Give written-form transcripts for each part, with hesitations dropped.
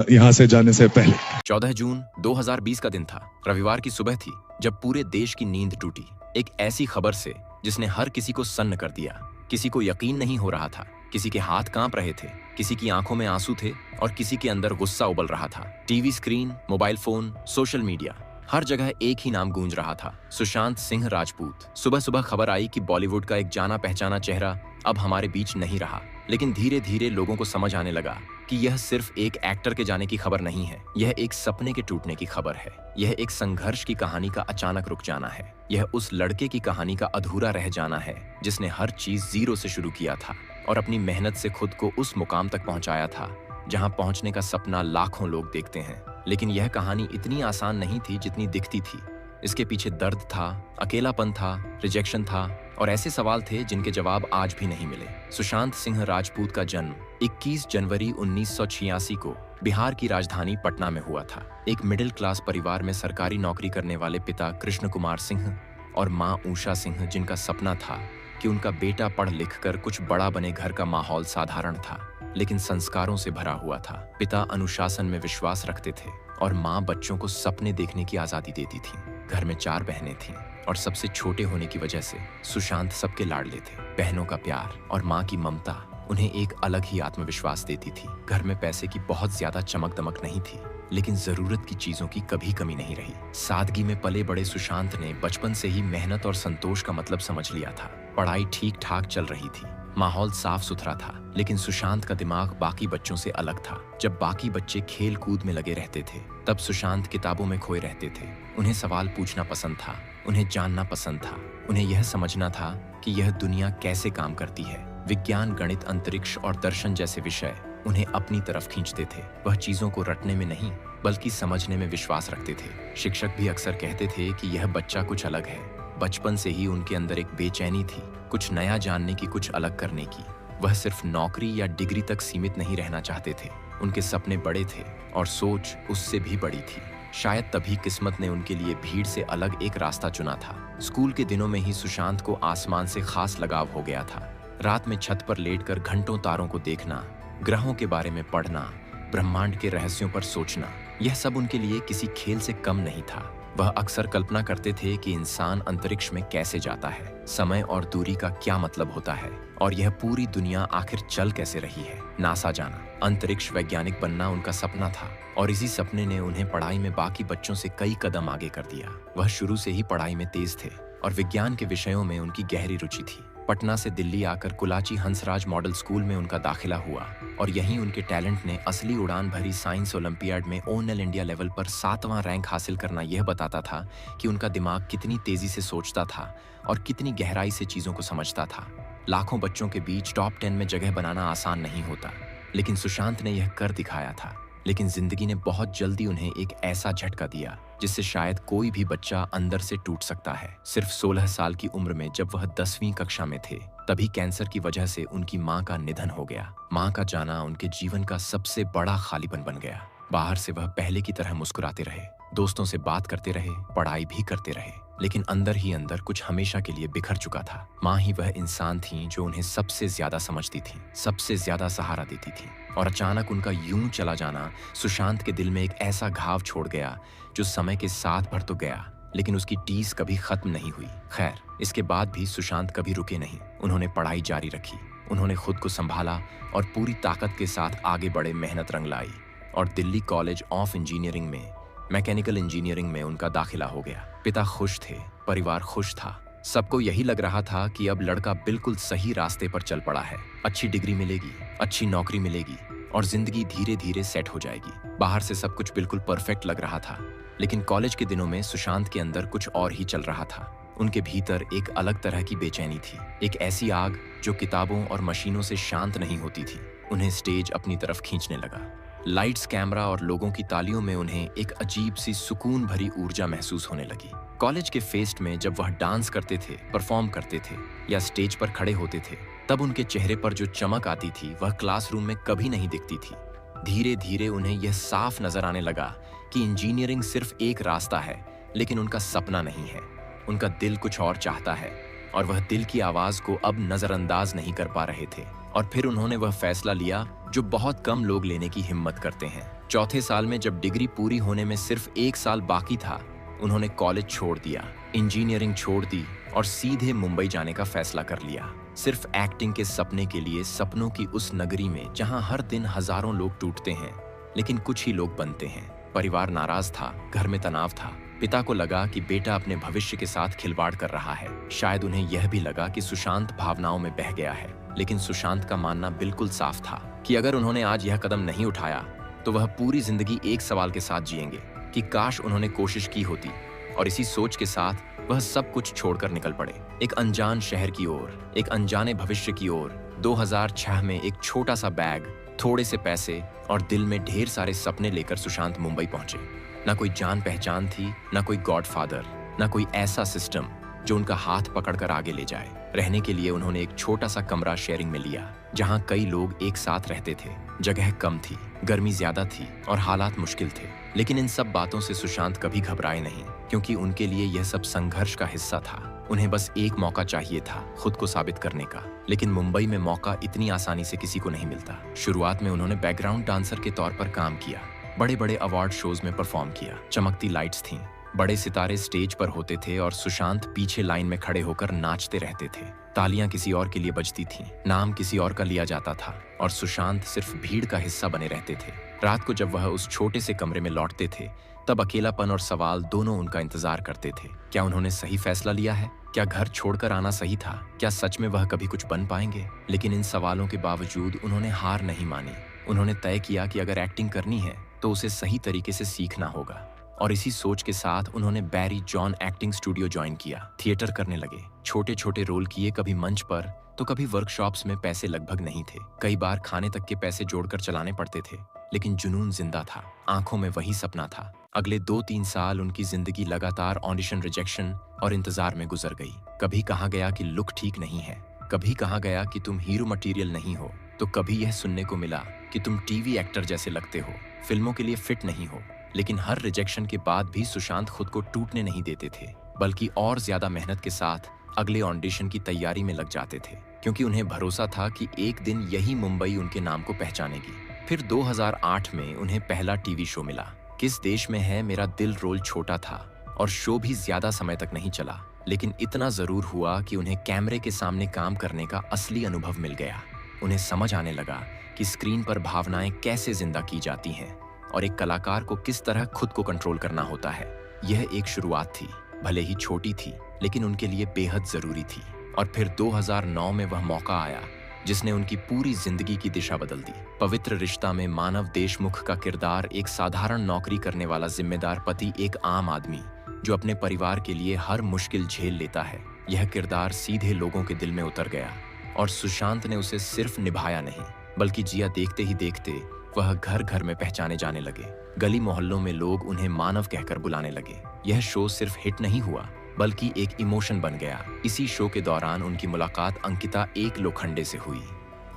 यहाँ से जाने से पहले। 14 जून 2020 का दिन था। रविवार की सुबह थी जब पूरे देश की नींद टूटी एक ऐसी खबर से जिसने हर किसी को सन्न कर दिया। किसी को यकीन नहीं हो रहा था, किसी के हाथ कांप रहे थे, किसी की आंखों में आंसू थे और किसी के अंदर गुस्सा उबल रहा था। TV screen, mobile phone, social media, हर जगह एक ही नाम गूंज रहा था, सुशांत सिंह राजपूत। सुबह सुबह खबर आई कि बॉलीवुड का एक जाना पहचाना चेहरा अब हमारे बीच नहीं रहा। लेकिन धीरे धीरे लोगों को समझ आने लगा कि यह सिर्फ एक एक्टर के जाने की खबर नहीं है, यह एक सपने के टूटने की खबर है। यह एक संघर्ष की कहानी का अचानक रुक जाना है। यह उस लड़के की कहानी का अधूरा रह जाना है जिसने हर चीज जीरो से शुरू किया था और अपनी मेहनत से खुद को उस मुकाम तक पहुंचाया था जहां पहुंचने का सपना लाखों लोग देखते हैं। लेकिन यह कहानी इतनी आसान नहीं थी जितनी दिखती थी। इसके पीछे दर्द था, अकेलापन था, रिजेक्शन था और ऐसे सवाल थे जिनके जवाब आज भी नहीं मिले। सुशांत सिंह राजपूत का जन्म 21 जनवरी 1986 को बिहार की राजधानी पटना में हुआ था। एक मिडिल क्लास परिवार में सरकारी नौकरी करने वाले पिता कृष्ण कुमार सिंह और मां उषा सिंह, जिनका सपना था कि उनका बेटा पढ़ लिख कर कुछ बड़ा बने। घर का माहौल साधारण था लेकिन संस्कारों से भरा हुआ था। पिता अनुशासन में विश्वास रखते थे और माँ बच्चों को सपने देखने की आजादी देती थी। घर में 4 बहनें थीं और सबसे छोटे होने की वजह से सुशांत सबके लाडले थे। बहनों का प्यार और माँ की ममता उन्हें एक अलग ही आत्मविश्वास देती थी। घर में पैसे की बहुत ज्यादा चमक दमक नहीं थी लेकिन जरूरत की चीजों की कभी कमी नहीं रही। सादगी में पले बड़े सुशांत ने बचपन से ही मेहनत और संतोष का मतलब समझ लिया था। पढ़ाई ठीक ठाक चल रही थी, माहौल साफ सुथरा था, लेकिन सुशांत का दिमाग बाकी बच्चों से अलग था। जब बाकी बच्चे खेल कूद में लगे रहते थे तब सुशांत किताबों में खोए रहते थे। उन्हें सवाल पूछना पसंद था, उन्हें जानना पसंद था, उन्हें यह समझना था कि यह दुनिया कैसे काम करती है। विज्ञान, गणित, अंतरिक्ष और दर्शन जैसे विषय उन्हें अपनी तरफ खींचते थे। वह चीजों को रटने में नहीं बल्कि समझने में विश्वास रखते थे। शिक्षक भी अक्सर कहते थे कि यह बच्चा कुछ अलग है। बचपन से ही उनके अंदर एक बेचैनी थी, कुछ नया जानने की, कुछ अलग करने की। वह सिर्फ नौकरी या डिग्री तक सीमित नहीं रहना चाहते थे। उनके सपने बड़े थे और सोच उससे भी बड़ी थी। शायद तभी किस्मत ने उनके लिए भीड़ से अलग एक रास्ता चुना था। स्कूल के दिनों में ही सुशांत को आसमान से खास लगाव हो गया था। रात में छत पर लेटकर घंटों तारों को देखना, ग्रहों के बारे में पढ़ना, ब्रह्मांड के रहस्यों पर सोचना, यह सब उनके लिए किसी खेल से कम नहीं था। वह अक्सर कल्पना करते थे कि इंसान अंतरिक्ष में कैसे जाता है, समय और दूरी का क्या मतलब होता है और यह पूरी दुनिया आखिर चल कैसे रही है। नासा जाना, अंतरिक्ष वैज्ञानिक बनना उनका सपना था और इसी सपने ने उन्हें पढ़ाई में बाकी बच्चों से कई कदम आगे कर दिया। वह शुरू से ही पढ़ाई में तेज थे और विज्ञान के विषयों में उनकी गहरी रुचि थी। पटना से दिल्ली आकर कुलाची हंसराज मॉडल स्कूल में उनका दाखिला हुआ और यहीं उनके टैलेंट ने असली उड़ान भरी। साइंस ओलंपियाड में ऑल इंडिया लेवल पर 7वां रैंक हासिल करना यह बताता था कि उनका दिमाग कितनी तेजी से सोचता था और कितनी गहराई से चीजों को समझता था। लाखों बच्चों के बीच टॉप 10 में जगह बनाना आसान नहीं होता, लेकिन सुशांत ने यह कर दिखाया था। लेकिन जिंदगी ने बहुत जल्दी उन्हें एक ऐसा झटका दिया जिससे शायद कोई भी बच्चा अंदर से टूट सकता है। सिर्फ 16 साल की उम्र में जब वह 10वीं कक्षा में थे तभी कैंसर की वजह से उनकी मां का निधन हो गया। मां का जाना उनके जीवन का सबसे बड़ा खालीपन बन गया। बाहर से वह पहले की तरह मुस्कुराते रहे, दोस्तों से बात करते रहे, पढ़ाई भी करते रहे, लेकिन अंदर ही अंदर कुछ हमेशा के लिए बिखर चुका था। माँ ही वह इंसान थी जो उन्हें सबसे ज्यादा समझती थी, सबसे ज्यादा सहारा देती थी और अचानक उनका यूं चला जाना सुशांत के दिल में एक ऐसा घाव छोड़ गया जो समय के साथ भर तो गया लेकिन उसकी टीस कभी खत्म नहीं हुई। खैर, इसके बाद भी सुशांत कभी रुके नहीं। उन्होंने पढ़ाई जारी रखी, उन्होंने खुद को संभाला और पूरी ताकत के साथ आगे बढ़े, मेहनत रंग लाई और दिल्ली कॉलेज ऑफ इंजीनियरिंग में मैकेनिकल इंजीनियरिंग में उनका दाखिला हो गया। पिता खुश थे, परिवार खुश था, सबको यही लग रहा था कि अब लड़का बिल्कुल सही रास्ते पर चल पड़ा है। अच्छी डिग्री मिलेगी, अच्छी नौकरी मिलेगी और जिंदगी धीरे धीरे सेट हो जाएगी। बाहर से सब कुछ बिल्कुल परफेक्ट लग रहा था, लेकिन कॉलेज के दिनों में सुशांत के अंदर कुछ और ही चल रहा था। उनके भीतर एक अलग तरह की बेचैनी थी, एक ऐसी आग जो किताबों और मशीनों से शांत नहीं होती थी। उन्हें स्टेज अपनी तरफ खींचने लगा। लाइट्स, कैमरा और लोगों की तालियों में उन्हें एक अजीब सी सुकून भरी ऊर्जा महसूस होने लगी। कॉलेज के फेस्ट में जब वह डांस करते थे, परफॉर्म करते थे या स्टेज पर खड़े होते थे, तब उनके चेहरे पर जो चमक आती थी वह क्लासरूम में कभी नहीं दिखती थी। धीरे धीरे उन्हें यह साफ नजर आने लगा कि इंजीनियरिंग सिर्फ एक रास्ता है, लेकिन उनका सपना नहीं है। उनका दिल कुछ और चाहता है और वह दिल की आवाज को अब नजरअंदाज नहीं कर पा रहे थे। और फिर उन्होंने वह फैसला लिया जो बहुत कम लोग लेने की हिम्मत करते हैं। चौथे साल में जब डिग्री पूरी होने में सिर्फ 1 साल बाकी था, उन्होंने कॉलेज छोड़ दिया, इंजीनियरिंग छोड़ दी और सीधे मुंबई जाने का फैसला कर लिया। सिर्फ एक्टिंग के सपने के लिए, सपनों की उस नगरी में जहां हर दिन हजारों लोग टूटते हैं लेकिन कुछ ही लोग बनते हैं। परिवार नाराज था, घर में तनाव था। पिता को लगा कि बेटा अपने भविष्य के साथ खिलवाड़ कर रहा है। शायद उन्हें यह भी लगा कि सुशांत भावनाओं में बह गया है, लेकिन सुशांत का मानना बिल्कुल साफ था कि अगर उन्होंने आज यह कदम नहीं उठाया तो वह पूरी जिंदगी एक सवाल के साथ जिएंगे कि काश उन्होंने कोशिश की होती। और इसी सोच के साथ वह सब कुछ छोड़कर निकल पड़े, एक अनजान शहर की ओर, एक अनजाने भविष्य की ओर। 2006 में एक छोटा सा बैग, थोड़े से पैसे और दिल में ढेर सारे सपने लेकर सुशांत मुंबई पहुंचे। ना कोई जान पहचान थी, ना कोई गॉडफादर, ना कोई ऐसा सिस्टम जो उनका हाथ पकड़कर आगे ले जाए। रहने के लिए उन्होंने एक छोटा सा कमरा शेयरिंग में लिया, जहां कई लोग एक साथ रहते थे। जगह कम थी, गर्मी ज्यादा थी और हालात मुश्किल थे। लेकिन इन सब बातों से सुशांत कभी घबराए नहीं, क्योंकि उनके लिए यह सब संघर्ष का हिस्सा था। उन्हें बस एक मौका चाहिए था खुद को साबित करने का। लेकिन मुंबई में मौका इतनी आसानी से किसी को नहीं मिलता। शुरुआत में उन्होंने बैकग्राउंड डांसर के तौर पर काम किया, बड़े बड़े अवार्ड शोज में परफॉर्म किया। चमकती लाइट्स थीं, बड़े सितारे स्टेज पर होते थे और सुशांत पीछे लाइन में खड़े होकर नाचते रहते थे। तालियां किसी और के लिए बजती थीं, नाम किसी और का लिया जाता था और सुशांत सिर्फ भीड़ का हिस्सा बने रहते थे। रात को जब वह उस छोटे से कमरे में लौटते थे, तब अकेलापन और सवाल दोनों उनका इंतजार करते थे। क्या उन्होंने सही फैसला लिया है? क्या घर छोड़कर आना सही था? क्या सच में वह कभी कुछ बन पाएंगे? लेकिन इन सवालों के बावजूद उन्होंने हार नहीं मानी। उन्होंने तय किया कि अगर एक्टिंग करनी है तो उसे सही तरीके से सीखना होगा। और इसी सोच के साथ उन्होंने Barry John acting studio join किया। थिएटर करने लगे, छोटे छोटे रोल किए, कभी मंच पर तो कभी वर्कशॉप्स में। पैसे लगभग नहीं थे, कई बार खाने तक के पैसे जोड़कर चलाने पड़ते थे, लेकिन जुनून जिंदा था, आंखों में वही सपना था। अगले 2-3 साल उनकी जिंदगी लगातार ऑडिशन, रिजेक्शन और इंतजार में गुजर गई। कभी कहा गया कि लुक ठीक नहीं है, कभी कहा गया कि तुम हीरो मटेरियल नहीं हो, तो कभी यह सुनने को मिला कि तुम टीवी एक्टर जैसे लगते हो, फिल्मों के लिए फिट नहीं हो। लेकिन हर रिजेक्शन के बाद भी सुशांत खुद को टूटने नहीं देते थे, बल्कि और ज्यादा मेहनत के साथ अगले ऑडिशन की तैयारी में लग जाते थे, क्योंकि उन्हें भरोसा था कि एक दिन यही मुंबई उनके नाम को पहचानेगी। फिर 2008 में उन्हें पहला टीवी शो मिला, किस देश में है मेरा दिल। रोल छोटा था और शो भी ज्यादा समय तक नहीं चला, लेकिन इतना जरूर हुआ कि उन्हें कैमरे के सामने काम करने का असली अनुभव मिल गया। उन्हें समझ आने लगा कि स्क्रीन पर भावनाएं कैसे जिंदा की जाती हैं और एक कलाकार को किस तरह खुद को कंट्रोल करना होता है। यह एक शुरुआत थी, भले ही छोटी थी, लेकिन उनके लिए बेहद जरूरी थी। और फिर 2009 में वह मौका आया जिसने उनकी पूरी जिंदगी की दिशा बदल दी। पवित्र रिश्ता में मानव देशमुख का किरदार एक साधारण नौकरी करने वाला जिम्मेदार पति, एक आम आदमी जो अपने परिवार के लिए हर मुश्किल झेल लेता है। यह किरदार सीधे लोगों के दिल में उतर गया और सुशांत ने उसे सिर्फ निभाया नहीं, बल्कि जिया। देखते ही देखते वह घर घर में पहचाने जाने लगे, गली मोहल्लों में लोग उन्हें मानव कहकर बुलाने लगे। यह शो सिर्फ हिट नहीं हुआ, बल्कि एक इमोशन बन गया। इसी शो के दौरान उनकी मुलाकात अंकिता एक लोखंडे से हुई।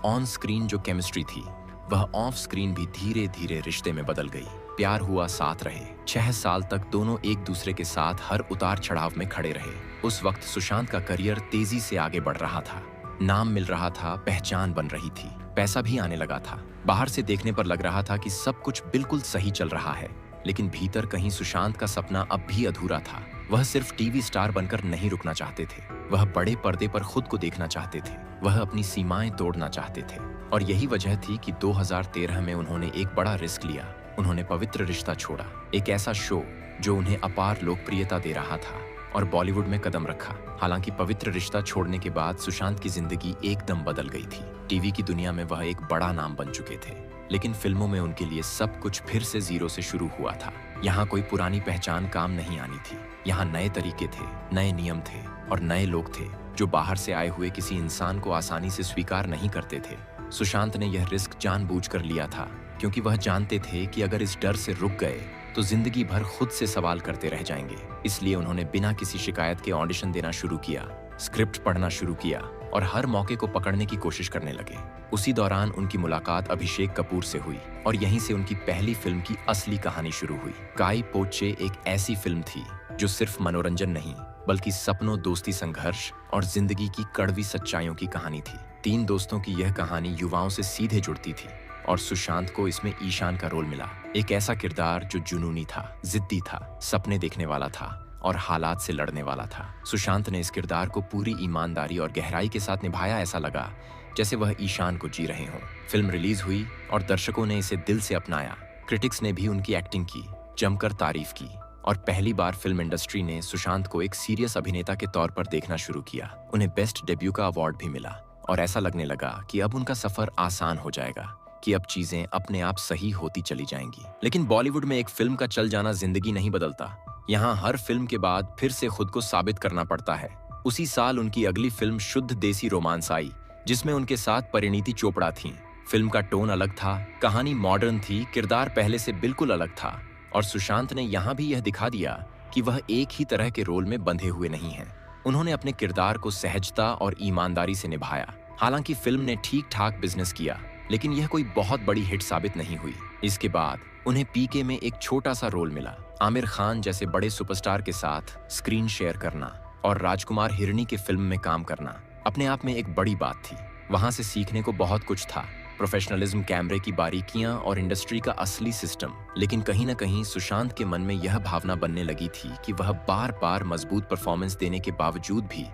ऑन स्क्रीन जो केमिस्ट्री थी, वह ऑफ स्क्रीन भी धीरे धीरे रिश्ते में बदल गई। प्यार हुआ, साथ रहे। 6 साल तक दोनों एक दूसरे के साथ हर उतार चढ़ाव में खड़े रहे। उस वक्त सुशांत का करियर तेजी से आगे बढ़ रहा था, नाम मिल रहा था, पहचान बन रही थी, पैसा भी आने लगा था। बाहर से देखने पर लग रहा था कि सब कुछ बिल्कुल सही चल रहा है, लेकिन भीतर कहीं सुशांत का सपना अब भी अधूरा था। वह सिर्फ टीवी स्टार बनकर नहीं रुकना चाहते थे, वह बड़े पर्दे पर खुद को देखना चाहते थे, वह अपनी सीमाएं तोड़ना चाहते थे। और यही वजह थी कि 2013 में उन्होंने एक बड़ा रिस्क लिया। उन्होंने पवित्र रिश्ता छोड़ा, एक ऐसा शो जो उन्हें अपार लोकप्रियता दे रहा था, और बॉलीवुड में कदम रखा। हालांकि पवित्र रिश्ता छोड़ने के बाद सुशांत की जिंदगी एकदम बदल गई थी। टीवी की दुनिया में वह एक बड़ा नाम बन चुके थे, लेकिन फिल्मों में उनके लिए सब कुछ फिर से जीरो से शुरू हुआ था। यहाँ कोई पुरानी पहचान काम नहीं आनी थी। यहाँ नए तरीके थे, नए नियम थे और नए लोग थे जो बाहर से आए हुए किसी इंसान को आसानी से स्वीकार नहीं करते थे। सुशांत ने यह रिस्क जानबूझकर लिया था, क्योंकि वह जानते थे कि अगर इस डर से रुक गए तो जिंदगी भर खुद से सवाल करते रह जाएंगे। इसलिए उन्होंने बिना किसी शिकायत के ऑडिशन देना शुरू किया, स्क्रिप्ट पढ़ना शुरू किया और हर मौके को पकड़ने की कोशिश करने लगे। उसी दौरान उनकी मुलाकात अभिषेक कपूर से हुई और यहीं से उनकी पहली फिल्म की असली कहानी शुरू हुई। काई पो चे एक ऐसी फिल्म थी जो सिर्फ मनोरंजन नहीं, बल्कि सपनों, दोस्ती, संघर्ष और जिंदगी की कड़वी सच्चाइयों की कहानी थी। 3 दोस्तों की यह कहानी युवाओं से सीधे जुड़ती थी और सुशांत को इसमें ईशान का रोल मिला। एक ऐसा किरदार जो जुनूनी था, जिद्दी था, सपने देखने वाला था और हालात से लड़ने वाला था। सुशांत ने इस किरदार को पूरी ईमानदारी और गहराई के साथ निभाया। ऐसा लगा जैसे वह ईशान को जी रहे हों। फिल्म रिलीज हुई और दर्शकों ने इसे दिल से अपनाया। क्रिटिक्स ने भी उनकी एक्टिंग की, जमकर तारीफ की और पहली बार फिल्म इंडस्ट्री ने सुशांत को एक सीरियस अभिनेता के तौर पर देखना शुरू किया। उन्हें बेस्ट डेब्यू का अवार्ड भी मिला और ऐसा लगने लगा कि अब उनका सफर आसान हो जाएगा, कि अब चीजें अपने आप सही होती चली जाएंगी। लेकिन बॉलीवुड में एक फिल्म का चल जाना जिंदगी नहीं बदलता। यहाँ हर फिल्म के बाद फिर से खुद को साबित करना पड़ता है। उसी साल उनकी अगली फिल्म शुद्ध देसी रोमांस आई, जिसमें उनके साथ परिणीति चोपड़ा थीं। फिल्म का टोन अलग था, कहानी मॉडर्न थी, किरदार पहले से बिल्कुल अलग था और सुशांत ने यहाँ भी यह दिखा दिया कि वह एक ही तरह के रोल में बंधे हुए नहीं हैं। उन्होंने अपने किरदार को सहजता और ईमानदारी से निभाया। हालांकि फिल्म ने ठीक ठाक बिजनेस किया, लेकिन यह कोई बहुत बड़ी हिट साबित नहीं हुई। इसके बाद उन्हें पीके में एक छोटा सा रोल मिला। आमिर खान जैसे बड़े सुपरस्टार के साथ स्क्रीन शेयर करना और राजकुमार हिरनी की फिल्म में काम करना अपने आप में एक बड़ी बात थी। वहां से सीखने को बहुत कुछ था, प्रोफेशनलिज्म, कैमरे की बारीकियां और इंडस्ट्री का असली सिस्टम। लेकिन कहीं न कहीं सुशांत के मन में यह भावना बनने लगी थी कि वह बार बार मजबूत परफॉर्मेंस देने के बावजूद भी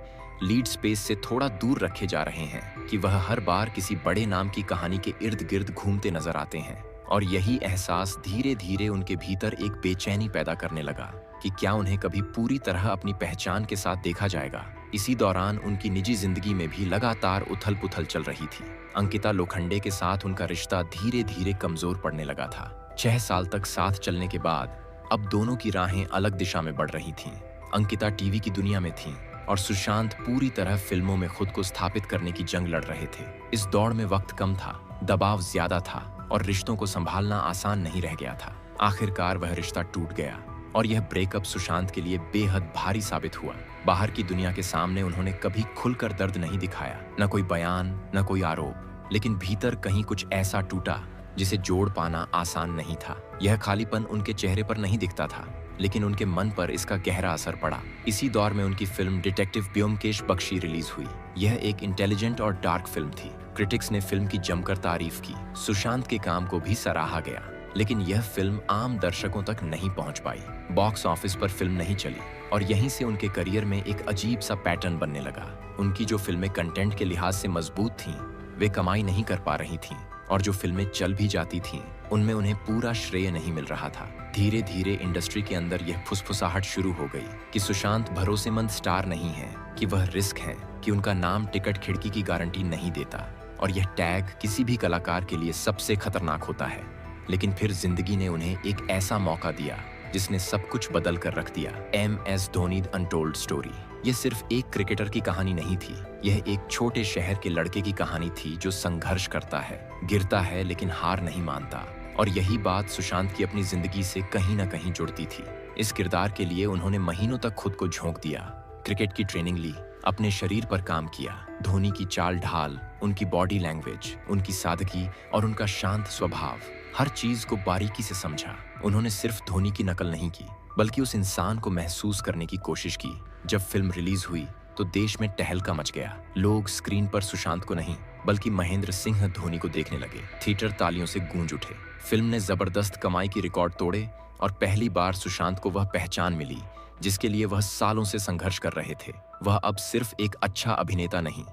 लीड स्पेस से थोड़ा दूर रखे जा रहे हैं, कि वह हर बार किसी बड़े नाम की कहानी के इर्द गिर्द घूमते नजर आते हैं। और यही एहसास धीरे धीरे उनके भीतर एक बेचैनी पैदा करने लगा कि क्या उन्हें कभी पूरी तरह अपनी पहचान के साथ देखा जाएगा। इसी दौरान उनकी निजी जिंदगी में भी लगातार उथल पुथल चल रही थी। अंकिता लोखंडे के साथ उनका रिश्ता धीरे धीरे कमजोर पड़ने लगा था। 6 साल तक साथ चलने के बाद अब दोनों की राहें अलग दिशा में बढ़ रही थीं। अंकिता टीवी की दुनिया में थीं और सुशांत पूरी तरह फिल्मों में खुद को स्थापित करने की जंग लड़ रहे थे। इस दौड़ में वक्त कम था, दबाव ज्यादा था और रिश्तों को संभालना आसान नहीं रह गया था। आखिरकार वह रिश्ता टूट गया और यह ब्रेकअप सुशांत के लिए बेहद भारी साबित हुआ। बाहर की दुनिया के सामने उन्होंने कभी खुलकर दर्द नहीं दिखाया, न कोई बयान, न कोई आरोप, लेकिन भीतर कहीं कुछ ऐसा टूटा जिसे जोड़ पाना आसान नहीं था। यह खालीपन उनके चेहरे पर नहीं दिखता था, लेकिन उनके मन पर इसका गहरा असर पड़ा। इसी दौर में उनकी film detective Byomkesh Bakshi release हुई। यह एक इंटेलिजेंट और डार्क फिल्म थी। क्रिटिक्स ने फिल्म की जमकर तारीफ की, सुशांत के काम को भी सराहा गया, लेकिन यह फिल्म आम दर्शकों तक नहीं पहुंच पाई। बॉक्स ऑफिस पर फिल्म नहीं चली और यहीं से उनके करियर में एक अजीब सा पैटर्न बनने लगा। उनकी जो फिल्में कंटेंट के लिहाज से मजबूत थीं, वे कमाई नहीं कर पा रही थीं और जो फिल्में चल भी जाती थीं, उनमें उन्हें पूरा श्रेय नहीं मिल रहा था। धीरे धीरे इंडस्ट्री के अंदर यह फुसफुसाहट शुरू हो गई कि सुशांत भरोसेमंद स्टार नहीं है, कि वह रिस्क है, कि उनका नाम टिकट खिड़की की गारंटी नहीं देता और यह टैग किसी भी कलाकार के लिए सबसे खतरनाक होता है। लेकिन फिर जिंदगी ने उन्हें एक ऐसा मौका दिया जिसने सब कुछ बदल कर रख दिया। MS Dhoni the untold story. यह सिर्फ एक क्रिकेटर की कहानी नहीं थी, यह एक छोटे शहर के लड़के की कहानी थी जो संघर्ष करता है, गिरता है लेकिन हार नहीं मानता। और यही बात सुशांत की अपनी जिंदगी से कहीं ना कहीं जुड़ती थी। इस किरदार के लिए उन्होंने महीनों तक खुद को झोंक दिया, क्रिकेट की ट्रेनिंग ली, अपने शरीर पर काम किया। धोनी की चाल ढाल, उनकी बॉडी लैंग्वेज, उनकी सादगी और उनका शांत स्वभाव, हर चीज को बारीकी से समझा। उन्होंने सिर्फ धोनी की नकल नहीं की, बल्कि उस इंसान को महसूस करने की कोशिश की। जब फिल्म रिलीज हुई तो देश में टहलका मच गया। लोग स्क्रीन पर सुशांत को नहीं, बल्कि महेंद्र सिंह धोनी को देखने लगे। थिएटर तालियों से गूंज उठे। फिल्म ने जबरदस्त कमाई की रिकॉर्ड तोड़े और पहली बार सुशांत को वह पहचान मिली जिसके लिए वह सालों से संघर्ष कर रहे थे। वह अब सिर्फ एक अच्छा अभिनेता नहीं,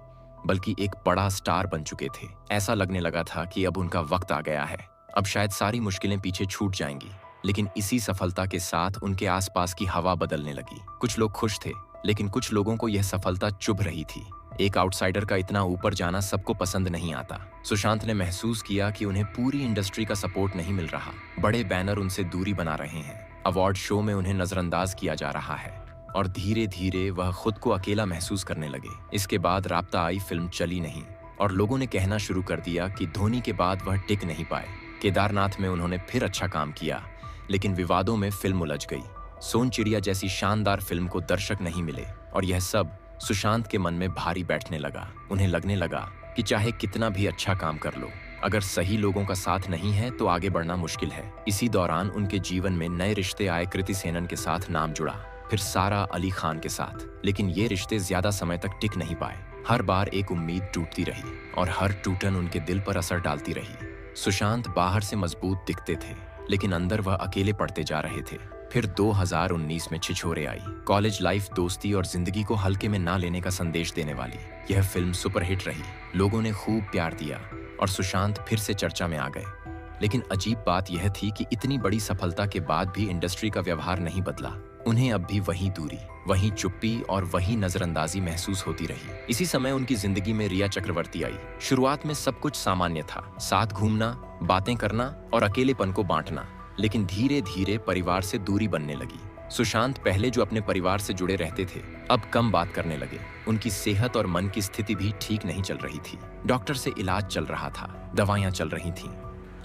बल्कि एक बड़ा स्टार बन चुके थे। ऐसा लगने लगा था कि अब उनका वक्त आ गया है, अब शायद सारी मुश्किलें पीछे छूट जाएंगी। लेकिन इसी सफलता के साथ उनके आसपास की हवा बदलने लगी। कुछ लोग खुश थे, लेकिन कुछ लोगों को यह सफलता चुभ रही थी। एक आउटसाइडर का इतना ऊपर जाना सबको पसंद नहीं आता। सुशांत ने महसूस किया कि उन्हें पूरी इंडस्ट्री का सपोर्ट नहीं मिल रहा। बड़े बैनर उनसे दूरी बना रहे हैं, अवार्ड शो में उन्हें नजरअंदाज किया जा रहा है और धीरे धीरे वह खुद को अकेला महसूस करने लगे। इसके बाद राब्ता आई फिल्म चली नहीं और लोगों ने कहना शुरू कर दिया कि धोनी के बाद वह टिक नहीं पाए। केदारनाथ में उन्होंने फिर अच्छा काम किया, लेकिन विवादों में फिल्म उलझ गई। सोन चिड़िया जैसी शानदार फिल्म को दर्शक नहीं मिले और यह सब सुशांत के मन में भारी बैठने लगा। उन्हें लगने लगा कि चाहे कितना भी अच्छा काम कर लो, अगर सही लोगों का साथ नहीं है तो आगे बढ़ना मुश्किल है। इसी दौरान उनके जीवन में नए रिश्ते आए। कृति सेनन के साथ नाम जुड़ा, फिर सारा अली खान के साथ, लेकिन ये रिश्ते ज्यादा समय तक टिक नहीं पाए। हर बार एक उम्मीद टूटती रही और हर टूटन उनके दिल पर असर डालती रही। सुशांत बाहर से मजबूत दिखते थे, लेकिन अंदर वह अकेले पड़ते जा रहे थे। फिर 2019 में छिछोरे आई, कॉलेज लाइफ, दोस्ती और जिंदगी को हल्के में ना लेने का संदेश देने वाली। यह फिल्म सुपरहिट रही, लोगों ने खूब प्यार दिया और सुशांत फिर से चर्चा में आ गए। लेकिन अजीब बात यह थी कि इतनी बड़ी सफलता के बाद भी इंडस्ट्री का व्यवहार नहीं बदला। उन्हें अब भी वही दूरी, वही चुप्पी और वही नजरअंदाजी महसूस होती रही। इसी समय उनकी जिंदगी में रिया चक्रवर्ती आई। शुरुआत में सब कुछ सामान्य था, साथ घूमना, बातें करना और अकेलेपन को बांटना। लेकिन धीरे धीरे परिवार से दूरी बनने लगी। सुशांत पहले जो अपने परिवार से जुड़े रहते थे, अब कम बात करने लगे। उनकी सेहत और मन की स्थिति भी ठीक नहीं चल रही थी। डॉक्टर से इलाज चल रहा था, दवाइयां चल रही थीं,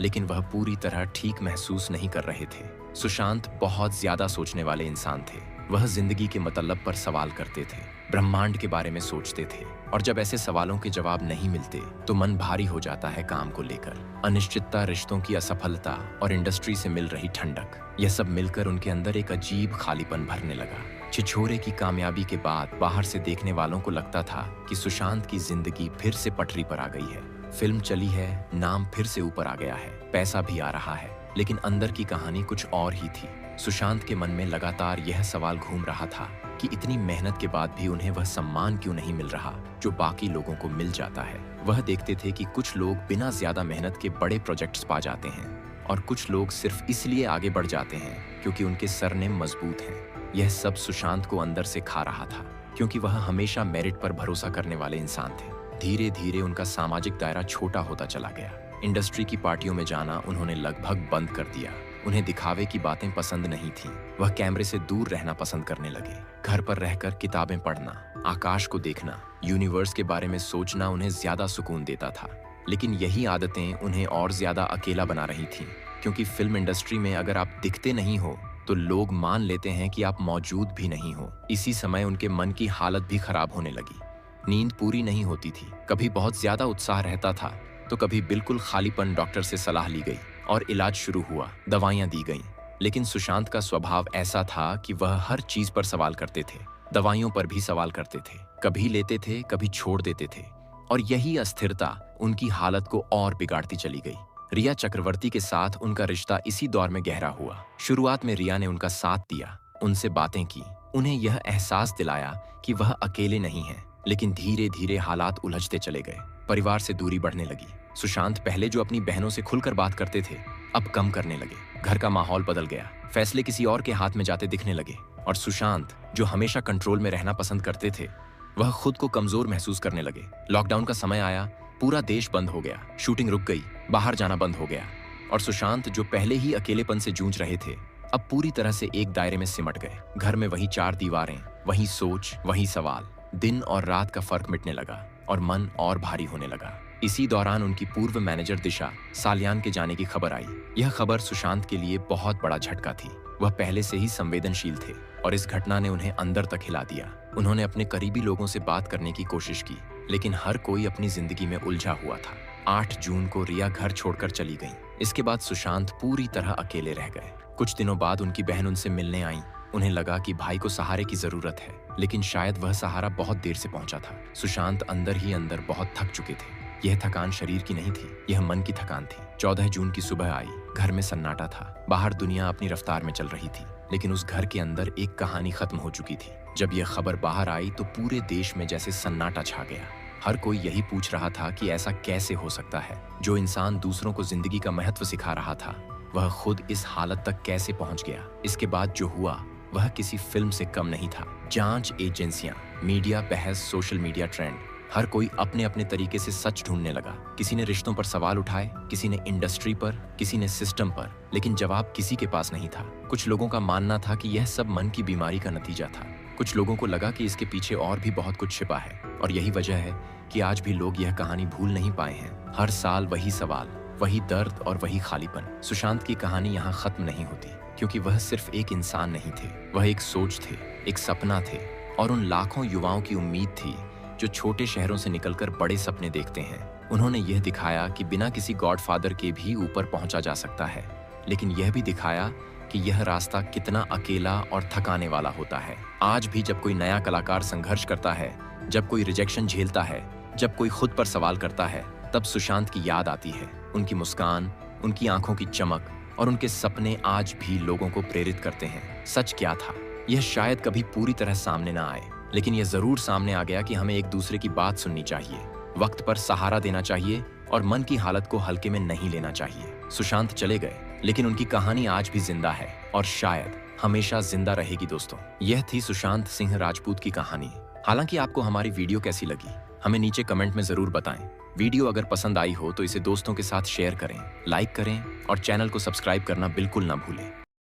लेकिन वह पूरी तरह ठीक महसूस नहीं कर रहे थे। सुशांत बहुत ज्यादा सोचने वाले इंसान थे। वह जिंदगी के मतलब पर सवाल करते थे, ब्रह्मांड के बारे में सोचते थे, और जब ऐसे सवालों के जवाब नहीं मिलते तो मन भारी हो जाता है काम को लेकर। अनिश्चितता, रिश्तों की असफलता और इंडस्ट्री से मिल रही ठंडक, यह सब मिलकर उनके अंदर एक अजीब खालीपन भरने लगा। छिछोरे की कामयाबी के बाद बाहर से देखने वालों को लगता था कि सुशांत की जिंदगी फिर से पटरी पर आ गई है। फिल्म चली है, नाम फिर से ऊपर आ gया है, पैसा भी आ रहा है, लेकिन अंदर की कहानी कुछ और ही थी। सुशांत के मन में लगातार यह सवाल घूम रहा था कि इतनी मेहनत के बाद भी उन्हें वह सम्मान क्यों नहीं मिल रहा जो बाकी लोगों को मिल जाता है। वह देखते थे कि कुछ लोग बिना ज्यादा मेहनत के बड़े प्रोजेक्ट्स पा जाते हैं और कुछ लोग सिर्फ इसलिए आगे बढ़ जाते हैं क्योंकि उनके सरनेम मजबूत हैं। यह सब सुशांत को अंदर से खा रहा था, क्योंकि वह हमेशा मेरिट पर भरोसा करने वाले इंसान थे। धीरे धीरे उनका सामाजिक दायरा छोटा होता चला गया। इंडस्ट्री की पार्टियों में जाना उन्होंने लगभग बंद कर दिया। उन्हें दिखावे की बातें पसंद नहीं थीं। वह कैमरे से दूर रहना पसंद करने लगे। घर पर रहकर किताबें पढ़ना, आकाश को देखना, यूनिवर्स के बारे में सोचना उन्हें ज्यादा सुकून देता था। लेकिन यही आदतें उन्हें और ज्यादा अकेला बना रही थीं, क्योंकि फिल्म इंडस्ट्री में अगर आप दिखते नहीं हो तो लोग मान लेते हैं कि आप मौजूद भी नहीं हो। इसी समय उनके मन की हालत भी खराब होने लगी। नींद पूरी नहीं होती थी, कभी बहुत ज्यादा उत्साह रहता था तो कभी बिल्कुल खालीपन। डॉक्टर से सलाह ली गई और इलाज शुरू हुआ, दवाइयां दी गईं। लेकिन सुशांत का स्वभाव ऐसा था कि वह हर चीज पर सवाल करते थे, दवाइयों पर भी सवाल करते थे, कभी लेते थे, कभी छोड़ देते थे, और यही अस्थिरता उनकी हालत को और बिगाड़ती चली गई। रिया चक्रवर्ती के साथ उनका रिश्ता इसी दौर में गहरा हुआ। शुरुआत में रिया ने उनका साथ दिया, उनसे बातें की, उन्हें यह एहसास दिलाया कि वह अकेले नहीं हैं। लेकिन धीरे धीरे हालात उलझते चले गए, परिवार से दूरी बढ़ने लगी। सुशांत पहले जो अपनी बहनों से खुलकर बात करते थे, अब कम करने लगे। घर का माहौल बदल गया, फैसले किसी और के हाथ में जाते दिखने लगे, और सुशांत जो हमेशा कंट्रोल में रहना पसंद करते थे, वह खुद को कमजोर महसूस करने लगे। लॉकडाउन का समय आया, पूरा देश बंद हो गया, शूटिंग रुक गई, बाहर जाना बंद हो गया, और सुशांत जो पहले ही अकेलेपन से जूझ रहे थे, अब पूरी तरह से एक दायरे में सिमट गए। घर में वही चार दीवारें, वही सोच, वही सवाल। दिन और रात का फर्क मिटने लगा और मन और भारी होने लगा। इसी दौरान उनकी पूर्व मैनेजर दिशा सालियान के जाने की खबर आई। यह खबर सुशांत के लिए बहुत बड़ा झटका थी। वह पहले से ही संवेदनशील थे और इस घटना ने उन्हें अंदर तक हिला दिया। उन्होंने अपने करीबी लोगों से बात करने की कोशिश की, लेकिन हर कोई अपनी जिंदगी में उलझा हुआ था। 8 जून को रिया घर छोड़कर चली गई। इसके बाद सुशांत पूरी तरह अकेले रह गए। कुछ दिनों बाद उनकी बहन उनसे मिलने आई। उन्हें लगा कि भाई को सहारे की जरूरत है, लेकिन शायद वह सहारा बहुत देर से पहुंचा था। सुशांत अंदर ही अंदर बहुत थक चुके थे। यह थकान शरीर की नहीं थी, यह मन की थकान थी। 14 जून की सुबह आई। घर में सन्नाटा था, बाहर दुनिया अपनी रफ्तार में चल रही थी, लेकिन उस घर के अंदर एक कहानी खत्म हो चुकी थी। जब यह खबर बाहर आई तो पूरे देश में जैसे सन्नाटा छा गया। हर कोई यही पूछ रहा था कि ऐसा कैसे हो सकता है। जो इंसान दूसरों को जिंदगी का महत्व सिखा रहा था, वह खुद इस हालत तक कैसे पहुंच गया। इसके बाद जो हुआ वह किसी फिल्म से कम नहीं था। जांच एजेंसियां, मीडिया बहस, सोशल मीडिया ट्रेंड, हर कोई अपने अपने तरीके से सच ढूंढने लगा। किसी ने रिश्तों पर सवाल उठाए, किसी ने इंडस्ट्री पर, किसी ने सिस्टम पर, लेकिन जवाब किसी के पास नहीं था। कुछ लोगों का मानना था कि यह सब मन की बीमारी का नतीजा था। कुछ लोगों को लगा कि इसके पीछे और भी बहुत कुछ छिपा है, और यही वजह है कि आज भी लोग यह कहानी भूल नहीं पाए हैं। हर साल वही सवाल, वही दर्द और वही खालीपन। सुशांत की कहानी यहाँ खत्म नहीं होती, क्योंकि वह सिर्फ एक इंसान नहीं थे, वह एक सोच थे, एक सपना थे, और उन लाखों युवाओं की उम्मीद थी जो छोटे शहरों से निकलकर बड़े सपने देखते हैं। उन्होंने यह दिखाया कि बिना किसी गॉडफादर के भी ऊपर पहुंचा जा सकता है, लेकिन यह भी दिखाया कि यह रास्ता कितना अकेला और थकाने वाला होता है। आज भी जब कोई नया कलाकार संघर्ष करता है, जब कोई रिजेक्शन झेलता है, जब कोई खुद पर सवाल करता है, तब सुशांत की याद आती है, उनकी मुस्कान, उनकी आंखों की चमक और उनके सपने आज भी लोगों को प्रेरित करते हैं। सच क्या था, यह शायद कभी पूरी तरह सामने ना आए, लेकिन यह जरूर सामने आ गया कि हमें एक दूसरे की बात सुननी चाहिए, वक्त पर सहारा देना चाहिए और मन की हालत को हल्के में नहीं लेना चाहिए। सुशांत चले गए, लेकिन उनकी कहानी आज भी जिंदा है और शायद हमेशा जिंदा रहेगी दोस्तों। यह थी सुशांत सिंह राजपूत की कहानी। हालांकि आपको हमारी वीडियो कैसी लगी हमें नीचे कमेंट में जरूर बताएं। वीडियो अगर पसंद आई हो तो इसे दोस्तों के साथ शेयर करें, लाइक करें और चैनल को सब्सक्राइब करना बिल्कुल ना भूलें।